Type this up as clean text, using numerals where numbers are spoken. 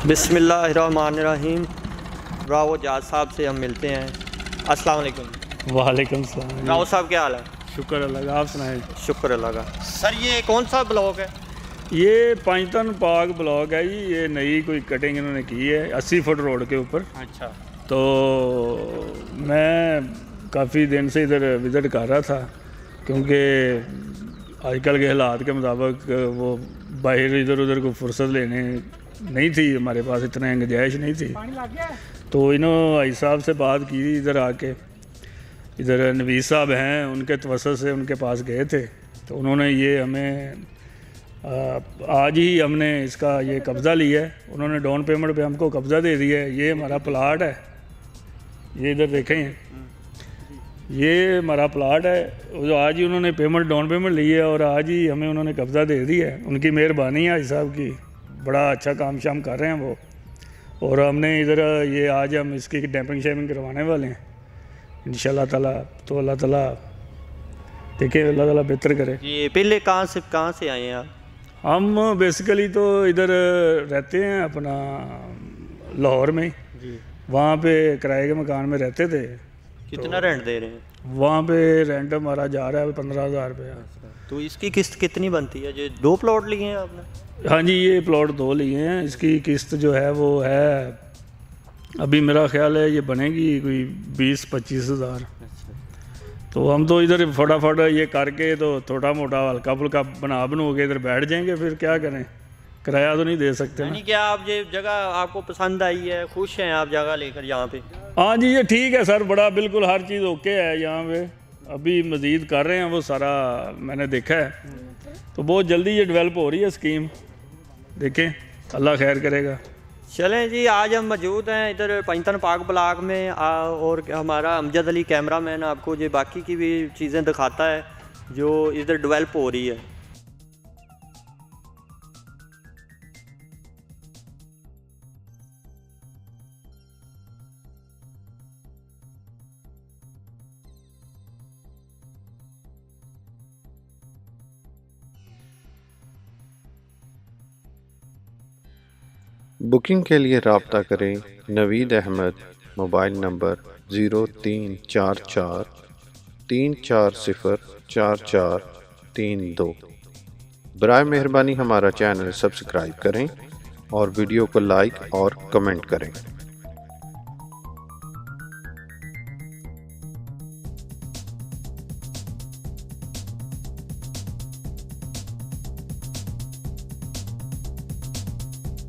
बिस्मिल्लाहिर्रहमानिर्रहीम। राव जाज साहब से हम मिलते हैं। अस्सलाम वालेकुम। वालेकुम सलाम। राव साहब क्या हाल है? शुक्र अल्लाह का, आप सुनाएं। शुक्र अल्लाह का। सर ये कौन सा ब्लॉक है? ये पंजतन पाक ब्लॉक है जी। ये नई कोई कटिंग इन्होंने की है 80 फुट रोड के ऊपर। अच्छा। तो मैं काफ़ी दिन से इधर विज़िट कर रहा था, क्योंकि आजकल के हालात के मुताबिक वो बाहर इधर उधर को फुर्सत लेने नहीं थी, हमारे पास इतना गुंजाइश नहीं थी। तो इन्होंने भाई साहब से बात की इधर आके। इधर नवीस साहब हैं, उनके तवस्सुत से उनके पास गए थे। तो उन्होंने ये हमें आज ही हमने इसका ये कब्ज़ा लिया है। उन्होंने डाउन पेमेंट पे हमको कब्ज़ा दे दिया है। ये हमारा प्लाट है, ये इधर देखें, ये हमारा प्लाट है। जो आज ही उन्होंने पेमेंट डाउन पेमेंट ली है और आज ही हमें उन्होंने कब्ज़ा दे दिया है। उनकी मेहरबानी है हाजी साहब की, बड़ा अच्छा काम शाम कर रहे हैं वो। और हमने इधर ये आज हम इसकी डैम्पिंग शैम्पिंग करवाने वाले हैं इंशाल्लाह ताला। तो अल्लाह ताला देखिए, अल्लाह ताला बेहतर करे। ये पहले कहाँ से आए हैं आप? हम बेसिकली तो इधर रहते हैं अपना लाहौर में जी। वहाँ पे किराए के मकान में रहते थे। कितना रेंट दे रहे हैं? वहाँ पे रेंट हमारा जा रहा है 15,000 रुपया। तो इसकी किस्त कितनी बनती है? जो 2 प्लॉट लिए हैं आपने? हाँ जी, ये प्लॉट 2 लिए हैं। इसकी किस्त जो है वो है, अभी मेरा ख्याल है ये बनेगी कोई 20-25 हज़ार। तो हम तो इधर फटाफट ये करके तो थोड़ा मोटा हल्का फुल्का बनू के इधर बैठ जाएंगे। फिर क्या करें, किराया तो नहीं दे सकते ना। क्या आप ये जगह आपको पसंद आई है, खुश हैं आप जगह लेकर यहाँ पे? हाँ जी, ये ठीक है सर, बड़ा बिल्कुल हर चीज़ ओके है यहाँ पे। अभी मज़ीद कर रहे हैं वो सारा, मैंने देखा है। तो बहुत जल्दी ये डेवलप हो रही है स्कीम, देखें अल्लाह खैर करेगा। चलें जी, आज हम मौजूद हैं इधर पंजतन पाक ब्लॉक में और हमारा अमजद अली कैमरामैन आपको ये बाकी की भी चीज़ें दिखाता है जो इधर डेवलप हो रही है। बुकिंग के लिए रब्ता करें नवीद अहमद, मोबाइल नंबर 0344340442। बराए मेहरबानी हमारा चैनल सब्सक्राइब करें और वीडियो को लाइक और कमेंट करें।